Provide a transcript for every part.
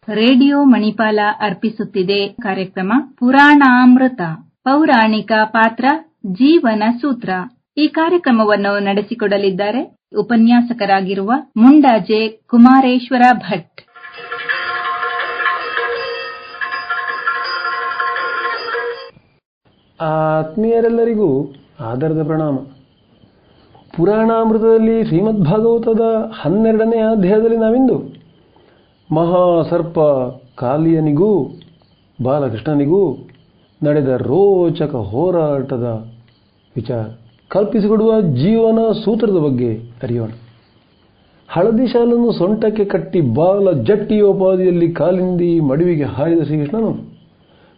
Radio Manipal ಅರ್ಪಿಸುತ್ತಿದೆ ಕಾರ್ಯಕ್ರಮ ಪುರಾಣಾಮೃತ ಪೌರಾಣಿಕ ಪಾತ್ರ ಜೀವನ ಸೂತ್ರ. ಈ ಕಾರ್ಯಕ್ರಮವನ್ನು ನಡೆಸಿಕೊಡಲಿದ್ದಾರೆ ಉಪನ್ಯಾಸಕರಾಗಿರುವ ಮುಂಡಾಜೆ ಕುಮಾರೇಶ್ವರ ಭಟ್. ಆತ್ಮೀಯರೆಲ್ಲರಿಗೂ ಆದರದ ಪ್ರಣಾಮ. ಪುರಾಣಾಮೃತದಲ್ಲಿ ಶ್ರೀಮದ್ ಭಾಗವತದ 12ನೇ ಅಧ್ಯಾಯದಲ್ಲಿ ನಾವಿಂದು ಮಹಾಸರ್ಪ ಕಾಲಿಯನಿಗೂ ಬಾಲಕೃಷ್ಣನಿಗೂ ನಡೆದ ರೋಚಕ ಹೋರಾಟದ ವಿಚಾರ ಕಲ್ಪಿಸಿಕೊಡುವ ಜೀವನ ಸೂತ್ರದ ಬಗ್ಗೆ ಅರಿಯೋಣ. ಹಳದಿ ಶಾಲನ್ನು ಸೊಂಟಕ್ಕೆ ಕಟ್ಟಿ ಬಾಲ ಜಟ್ಟಿಯೋಪಾದಿಯಲ್ಲಿ ಕಾಲಿಂದಿ ಮಡುವಿಗೆ ಹಾರಿದ ಶ್ರೀಕೃಷ್ಣನು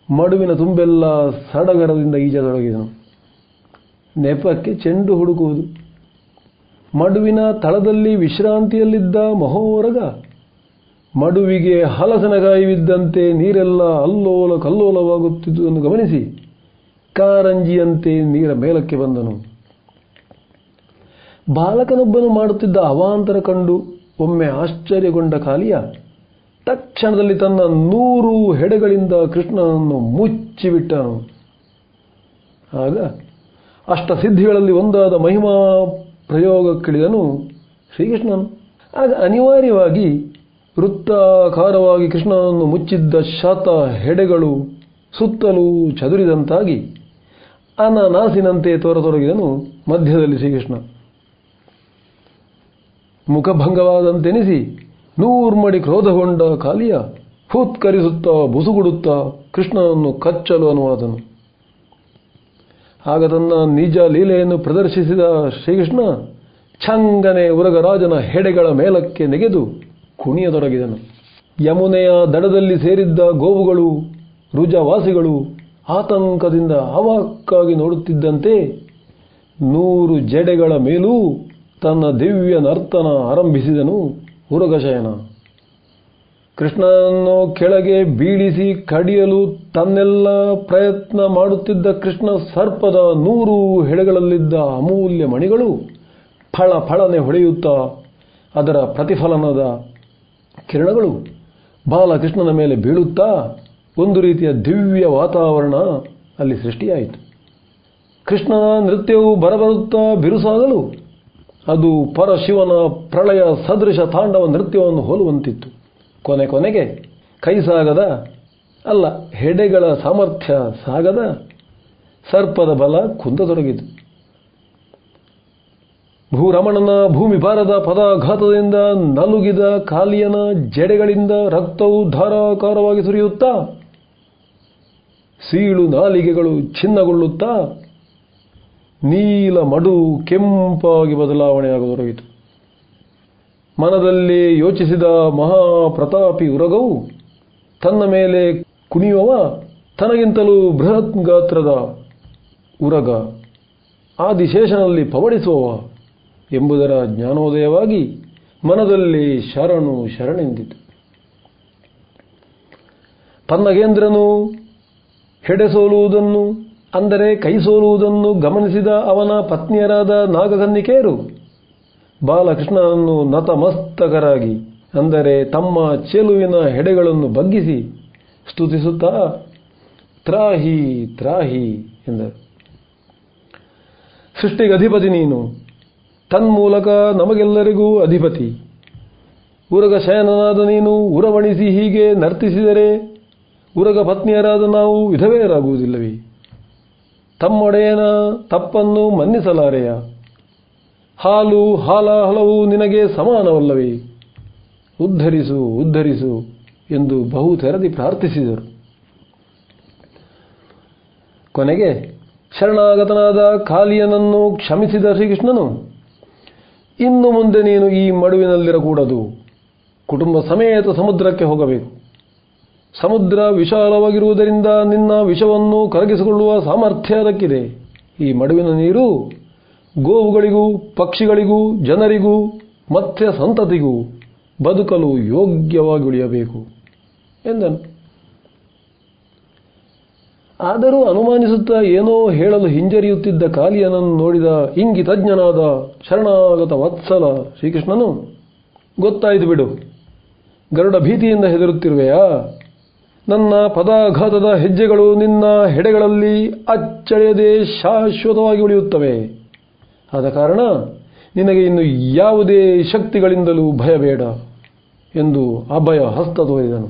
ಮಡುವಿನ ತುಂಬೆಲ್ಲ ಸಡಗರದಿಂದ ಈಜತೊಡಗಿದನು. ನೆಪಕ್ಕೆ ಚೆಂಡು ಹುಡುಕುವುದು. ಮಡುವಿನ ತಳದಲ್ಲಿ ವಿಶ್ರಾಂತಿಯಲ್ಲಿದ್ದ ಮಹೋರಗ ಮಡುವಿಗೆ ಹಲಸಿನಕಾಯಿ ಬಿದ್ದಂತೆ ನೀರೆಲ್ಲ ಅಲ್ಲೋಲ ಕಲ್ಲೋಲವಾಗುತ್ತಿದ್ದುದನ್ನು ಗಮನಿಸಿ ಕಾರಂಜಿಯಂತೆ ನೀರ ಮೇಲಕ್ಕೆ ಬಂದನು. ಬಾಲಕನೊಬ್ಬನು ಮಾಡುತ್ತಿದ್ದ ಅವಾಂತರ ಕಂಡು ಒಮ್ಮೆ ಆಶ್ಚರ್ಯಗೊಂಡ ಕಾಲಿಯ ತಕ್ಷಣದಲ್ಲಿ ತನ್ನ 100 ಹೆಡೆಗಳಿಂದ ಕೃಷ್ಣನನ್ನು ಮುಚ್ಚಿಬಿಟ್ಟನು. ಆಗ ಅಷ್ಟಸಿದ್ಧಿಗಳಲ್ಲಿ ಒಂದಾದ ಮಹಿಮಾ ಪ್ರಯೋಗಕ್ಕಿಳಿದನು ಶ್ರೀಕೃಷ್ಣನು. ಆಗ ಅನಿವಾರ್ಯವಾಗಿ ವೃತ್ತಾಕಾರವಾಗಿ ಕೃಷ್ಣನನ್ನು ಮುಚ್ಚಿದ್ದ ಶತ ಹೆಡೆಗಳು ಸುತ್ತಲೂ ಚದುರಿದಂತಾಗಿ ಅನನಾಸಿನಂತೆ ತೋರತೊಡಗಿದನು ಮಧ್ಯದಲ್ಲಿ ಶ್ರೀಕೃಷ್ಣ. ಮುಖಭಂಗವಾದಂತೆನಿಸಿ 100 ಮಡಿ ಕ್ರೋಧಗೊಂಡ ಕಾಲಿಯ ಫೂತ್ಕರಿಸುತ್ತಾ ಬುಸುಗುಡುತ್ತಾ ಕೃಷ್ಣನನ್ನು ಕಚ್ಚಲು ಅನುವಾದನು. ಆಗ ತನ್ನ ನಿಜ ಲೀಲೆಯನ್ನು ಪ್ರದರ್ಶಿಸಿದ ಶ್ರೀಕೃಷ್ಣ ಛಂಗನೆ ಉರಗರಾಜನ ಹೆಡೆಗಳ ಮೇಲಕ್ಕೆ ನೆಗೆದು ಕುಣಿಯತೊಡಗಿದನು. ಯಮುನೆಯ ದಡದಲ್ಲಿ ಸೇರಿದ್ದ ಗೋವುಗಳು ರುಜವಾಸಿಗಳು ಆತಂಕದಿಂದ ಅವಾಕ್ಕಾಗಿ ನೋಡುತ್ತಿದ್ದಂತೆ 100 ಜಡೆಗಳ ಮೇಲೂ ತನ್ನ ದಿವ್ಯ ನರ್ತನ ಆರಂಭಿಸಿದನು ಉರಗಶಯನ. ಕೃಷ್ಣನನ್ನು ಕೆಳಗೆ ಬೀಳಿಸಿ ಕಡಿಯಲು ತನ್ನೆಲ್ಲ ಪ್ರಯತ್ನ ಮಾಡುತ್ತಿದ್ದ ಕೃಷ್ಣ ಸರ್ಪದ 100 ಹೆಡೆಗಳಲ್ಲಿದ್ದ ಅಮೂಲ್ಯ ಮಣಿಗಳು ಫಳ ಫಳನೆ ಹೊಳೆಯುತ್ತಾ ಅದರ ಪ್ರತಿಫಲನದ ಕಿರಣಗಳು ಬಾಲಕೃಷ್ಣನ ಮೇಲೆ ಬೀಳುತ್ತಾ ಒಂದು ರೀತಿಯ ದಿವ್ಯ ವಾತಾವರಣ ಅಲ್ಲಿ ಸೃಷ್ಟಿಯಾಯಿತು. ಕೃಷ್ಣನ ನೃತ್ಯವು ಬರಬರುತ್ತಾ ಬಿರುಸಾಗಲು ಅದು ಪರಶಿವನ ಪ್ರಳಯ ಸದೃಶ ತಾಂಡವ ನೃತ್ಯವನ್ನು ಹೋಲುವಂತಿತ್ತು. ಕೊನೆಗೆ ಕೈ ಸಾಗದ ಅಲ್ಲ ಹೆಡೆಗಳ ಸಾಮರ್ಥ್ಯ ಸಾಗದ ಸರ್ಪದ ಬಲ ಕುಂದತೊಡಗಿತು. ಭೂರಮಣನ ಭೂಮಿ ಬಾರದ ಪದಾಘಾತದಿಂದ ನಲುಗಿದ ಕಾಲಿಯನ ಜಡೆಗಳಿಂದ ರಕ್ತವು ಧಾರಾಕಾರವಾಗಿ ಸುರಿಯುತ್ತಾ ಸೀಳು ನಾಲಿಗೆಗಳು ಛಿನ್ನಗೊಳ್ಳುತ್ತಾ ನೀಲ ಮಡು ಕೆಂಪಾಗಿ ಬದಲಾವಣೆಯಾಗತೊಡಗಿತು. ಮನದಲ್ಲಿ ಯೋಚಿಸಿದ ಮಹಾಪ್ರತಾಪಿ ಉರಗವು ತನ್ನ ಮೇಲೆ ಕುಣಿಯುವವ ತನಗಿಂತಲೂ ಬೃಹತ್ ಗಾತ್ರದ ಉರಗ ಆದಿಶೇಷನಲ್ಲಿ ಪವಡಿಸುವವ ಎಂಬುದರ ಜ್ಞಾನೋದಯವಾಗಿ ಮನದಲ್ಲಿ ಶರಣೆಂದಿತು. ಪನ್ನಗೇಂದ್ರನು ಹೆಡೆ ಸೋಲುವುದನ್ನು ಅಂದರೆ ಕೈ ಸೋಲುವುದನ್ನು ಗಮನಿಸಿದ ಅವನ ಪತ್ನಿಯರಾದ ನಾಗಕನ್ನಿಕೆಯರು ಬಾಲಕೃಷ್ಣನನ್ನು ನತಮಸ್ತಕರಾಗಿ ಅಂದರೆ ತಮ್ಮ ಚೆಲುವಿನ ಹೆಡೆಗಳನ್ನು ಬಗ್ಗಿಸಿ ಸ್ತುತಿಸುತ್ತಾ ತ್ರಾಹಿ ತ್ರಾಹಿ ಎಂದರು. ಸೃಷ್ಟಿಗಧಿಪತಿ ನೀನು, ತನ್ಮೂಲಕ ನಮಗೆಲ್ಲರಿಗೂ ಅಧಿಪತಿ. ಉರಗ ಶಯನನಾದ ನೀನು ಉರವಣಿಸಿ ಹೀಗೆ ನರ್ತಿಸಿದರೆ ಉರಗ ಪತ್ನಿಯರಾದ ನಾವು ವಿಧವೆಯರಾಗುವುದಿಲ್ಲವೇ? ತಮ್ಮೊಡೆಯನ ತಪ್ಪನ್ನು ಮನ್ನಿಸಲಾರೆಯ? ಹಾಲು ಹಾಲಾಹಲವು ನಿನಗೆ ಸಮಾನವಲ್ಲವೇ? ಉದ್ಧರಿಸು ಉದ್ಧರಿಸು ಎಂದು ಬಹು ತೆರದಿ ಪ್ರಾರ್ಥಿಸಿದರು. ಕೊನೆಗೆ ಶರಣಾಗತನಾದ ಕಾಲಿಯನನ್ನು ಕ್ಷಮಿಸಿದ ಶ್ರೀಕೃಷ್ಣನು, ಇನ್ನು ಮುಂದೆ ನೀನು ಈ ಮಡುವಿನಲ್ಲಿರಕೂಡದು, ಕುಟುಂಬ ಸಮೇತ ಸಮುದ್ರಕ್ಕೆ ಹೋಗಬೇಕು. ಸಮುದ್ರ ವಿಶಾಲವಾಗಿರುವುದರಿಂದ ನಿನ್ನ ವಿಷವನ್ನು ಕರಗಿಸಿಕೊಳ್ಳುವ ಸಾಮರ್ಥ್ಯ ಅದಕ್ಕಿದೆ. ಈ ಮಡುವಿನ ನೀರು ಗೋವುಗಳಿಗೂ ಪಕ್ಷಿಗಳಿಗೂ ಜನರಿಗೂ ಮತ್ಸ್ಯ ಸಂತತಿಗೂ ಬದುಕಲು ಯೋಗ್ಯವಾಗಿ ಉಳಿಯಬೇಕು ಎಂದನು. ಆದರೂ ಅನುಮಾನಿಸುತ್ತಾ ಏನೋ ಹೇಳಲು ಹಿಂಜರಿಯುತ್ತಿದ್ದ ಕಾಲಿಯನನ್ನು ನೋಡಿದ ಇಂಗಿತಜ್ಞನಾದ ಶರಣಾಗತ ವತ್ಸಲ ಶ್ರೀಕೃಷ್ಣನು, ಗೊತ್ತಾಯಿತು ಬಿಡು, ಗರುಡ ಭೀತಿಯಿಂದ ಹೆದರುತ್ತಿರುವೆಯಾ? ನನ್ನ ಪದಾಘಾತದ ಹೆಜ್ಜೆಗಳು ನಿನ್ನ ಹೆಡೆಗಳಲ್ಲಿ ಅಚ್ಚಳಿಯದೆ ಶಾಶ್ವತವಾಗಿ ಉಳಿಯುತ್ತವೆ. ಆದ ಕಾರಣ ನಿನಗೆ ಇನ್ನು ಯಾವುದೇ ಶಕ್ತಿಗಳಿಂದಲೂ ಭಯಬೇಡ ಎಂದು ಅಭಯ ಹಸ್ತ ತೋರಿದನು.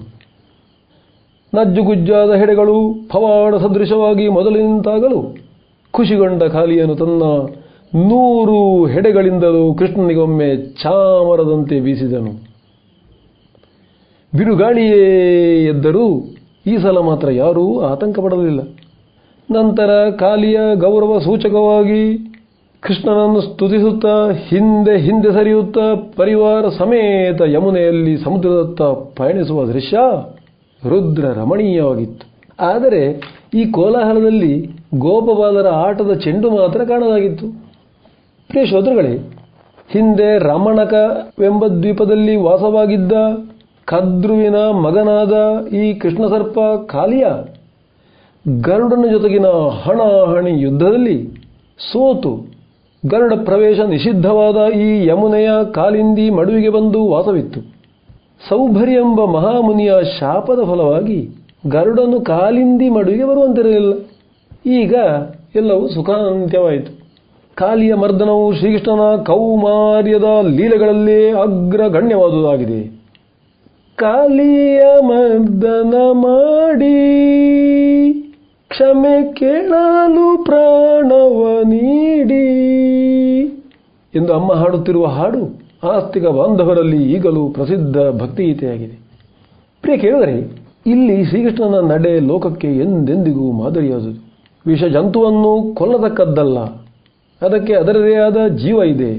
ನಜ್ಜುಗುಜ್ಜಾದ ಹೆಡೆಗಳು ಪವಾಡ ಸದೃಶವಾಗಿ ಮೊದಲು ನಿಂತಾಗಲು ಖುಷಿಗೊಂಡ ಕಾಲಿಯನು ತನ್ನ 100 ಹೆಡೆಗಳಿಂದಲೂ ಕೃಷ್ಣನಿಗೊಮ್ಮೆ ಚಾಮರದಂತೆ ಬೀಸಿದನು. ಬಿರುಗಾಳಿಯೇ ಎದ್ದರೂ ಈ ಸಲ ಮಾತ್ರ ಯಾರೂ ಆತಂಕ ಪಡಲಿಲ್ಲ. ನಂತರ ಕಾಲಿಯ ಗೌರವ ಸೂಚಕವಾಗಿ ಕೃಷ್ಣನನ್ನು ಸ್ತುತಿಸುತ್ತಾ ಹಿಂದೆ ಹಿಂದೆ ಸರಿಯುತ್ತಾ ಪರಿವಾರ ಸಮೇತ ಯಮುನೆಯಲ್ಲಿ ಸಮುದ್ರದತ್ತ ಪಯಣಿಸುವ ದೃಶ್ಯ ರುದ್ರ ರಮಣೀಯವಾಗಿತ್ತು. ಆದರೆ ಈ ಕೋಲಾಹಲದಲ್ಲಿ ಗೋಪಬಾಲರ ಆಟದ ಚೆಂಡು ಮಾತ್ರ ಕಾಣದಾಗಿತ್ತು. ಪ್ರಿಯ ಶ್ರೋತೃಗಳೇ, ಹಿಂದೆ ರಮಣಕವೆಂಬ ದ್ವೀಪದಲ್ಲಿ ವಾಸವಾಗಿದ್ದ ಕದ್ರುವಿನ ಮಗನಾದ ಈ ಕೃಷ್ಣ ಸರ್ಪ ಕಾಲಿಯ ಗರುಡನ ಜೊತೆಗಿನ ಹಣಾಹಣಿ ಯುದ್ಧದಲ್ಲಿ ಸೋತು ಗರುಡ ಪ್ರವೇಶ ನಿಷಿದ್ಧವಾದ ಈ ಯಮುನೆಯ ಕಾಲಿಂದಿ ಮಡುವಿಗೆ ಬಂದು ವಾಸವಿತ್ತು. ಸೌಭರಿ ಎಂಬ ಮಹಾಮುನಿಯ ಶಾಪದ ಫಲವಾಗಿ ಗರುಡನು ಕಾಲಿಂದಿ ಮಡುವಿಗೆ ಬರುವಂತಿರಲಿಲ್ಲ. ಈಗ ಎಲ್ಲವೂ ಸುಖಾಂತ್ಯವಾಯಿತು. ಕಾಲಿಯ ಮರ್ದನವು ಶ್ರೀಕೃಷ್ಣನ ಕೌಮಾರ್ಯದ ಲೀಲೆಗಳಲ್ಲೇ ಅಗ್ರಗಣ್ಯವಾದುದಾಗಿದೆ. ಕಾಲಿಯ ಮರ್ದನ ಮಾಡಿ ಕ್ಷಮೆ ಕೇಳಲು ಪ್ರಾಣವ ನೀಡಿ ಎಂದು ಅಮ್ಮ ಹಾಡುತ್ತಿರುವ ಹಾಡು ಆಸ್ತಿಕ ಬಾಂಧವರಲ್ಲಿ ಈಗಲೂ ಪ್ರಸಿದ್ಧ ಭಕ್ತಿಗೀತೆಯಾಗಿದೆ. ಪ್ರಿಯ ಕೇಳಿದರೆ, ಇಲ್ಲಿ ಶ್ರೀಕೃಷ್ಣನ ನಡೆ ಲೋಕಕ್ಕೆ ಎಂದೆಂದಿಗೂ ಮಾದರಿಯಾದುದು. ವಿಷ ಜಂತುವನ್ನು ಕೊಲ್ಲತಕ್ಕದ್ದಲ್ಲ, ಅದಕ್ಕೆ ಅದರದೇ ಆದ ಜೀವ ಇದೆ,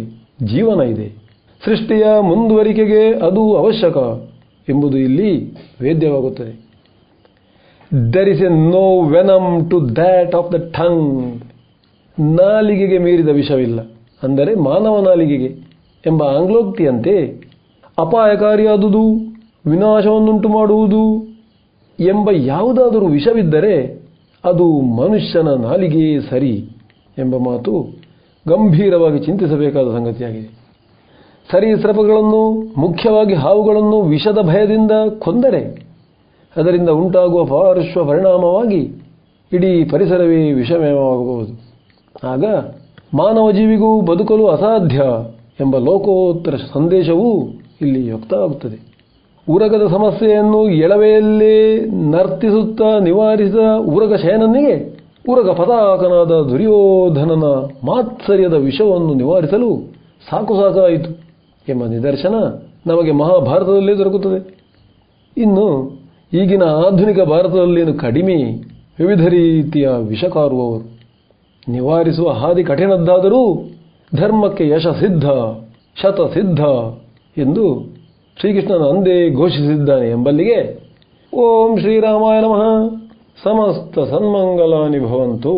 ಜೀವನ ಇದೆ. ಸೃಷ್ಟಿಯ ಮುಂದುವರಿಕೆಗೆ ಅದು ಅವಶ್ಯಕ ಎಂಬುದು ಇಲ್ಲಿ ವೇದ್ಯವಾಗುತ್ತದೆ. There is no venom to that of the tongue. ನಾಲಿಗೆಗೆ ಮೀರಿದ ವಿಷವಿಲ್ಲ, ಅಂದರೆ ಮಾನವ ನಾಲಿಗೆಗೆ ಎಂಬ ಆಂಗ್ಲೋಕ್ತಿಯಂತೆ ಅಪಾಯಕಾರಿಯಾದುದು, ವಿನಾಶವನ್ನುಂಟು ಮಾಡುವುದು ಎಂಬ ಯಾವುದಾದರೂ ವಿಷವಿದ್ದರೆ ಅದು ಮನುಷ್ಯನ ನಾಲಿಗೆಯೇ ಸರಿ ಎಂಬ ಮಾತು ಗಂಭೀರವಾಗಿ ಚಿಂತಿಸಬೇಕಾದ ಸಂಗತಿಯಾಗಿದೆ. ಸರೀಸೃಪಗಳನ್ನು, ಮುಖ್ಯವಾಗಿ ಹಾವುಗಳನ್ನು ವಿಷದ ಭಯದಿಂದ ಕೊಂದರೆ ಅದರಿಂದ ಉಂಟಾಗುವ ಪಾರ್ಶ್ವ ಪರಿಣಾಮವಾಗಿ ಇಡೀ ಪರಿಸರವೇ ವಿಷಮಯವಾಗಬಹುದು. ಆಗ ಮಾನವ ಜೀವಿಗೂ ಬದುಕಲು ಅಸಾಧ್ಯ ಎಂಬ ಲೋಕೋತ್ತರ ಸಂದೇಶವೂ ಇಲ್ಲಿ ವ್ಯಕ್ತವಾಗುತ್ತದೆ. ಉರಗದ ಸಮಸ್ಯೆಯನ್ನು ಎಳವೆಯಲ್ಲೇ ನರ್ತಿಸುತ್ತಾ ನಿವಾರಿಸಿದ ಉರಗ ಶಯನನಿಗೆ ಉರಗ ಪತಾಕನಾದ ದುರ್ಯೋಧನನ ಮಾತ್ಸರ್ಯದ ವಿಷವನ್ನು ನಿವಾರಿಸಲು ಸಾಕು ಸಾಕಾಯಿತು ಎಂಬ ನಿದರ್ಶನ ನಮಗೆ ಮಹಾಭಾರತದಲ್ಲೇ ದೊರಕುತ್ತದೆ. ಇನ್ನು ಈಗಿನ ಆಧುನಿಕ ಭಾರತದಲ್ಲೇನು ಕಡಿಮೆ ವಿವಿಧ ರೀತಿಯ ವಿಷಕಾರುವವರು. ನಿವಾರಿಸುವ ಹಾದಿ ಕಠಿಣದ್ದಾದರೂ ಧರ್ಮಕ್ಕೆ ಯಶಸಿದ್ಧ ಶತಸಿದ್ಧ ಎಂದು ಶ್ರೀಕೃಷ್ಣನ ಅಂದೇ ಘೋಷಿಸಿದ್ದಾನೆ ಎಂಬಲ್ಲಿಗೆ ಓಂ ಶ್ರೀರಾಮಾಯ ನಮಃ. ಸಮಸ್ತ ಸನ್ಮಂಗಲಾನಿ ಭವಂತು.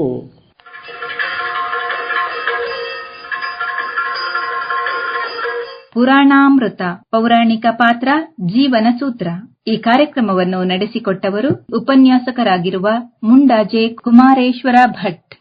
ಪುರಾಣಾಮೃತ ಪೌರಾಣಿಕ ಪಾತ್ರ ಜೀವನ ಸೂತ್ರ. ಈ ಕಾರ್ಯಕ್ರಮವನ್ನು ನಡೆಸಿಕೊಟ್ಟವರು ಉಪನ್ಯಾಸಕರಾಗಿರುವ ಮುಂಡಾಜೆ ಕುಮಾರೇಶ್ವರ ಭಟ್.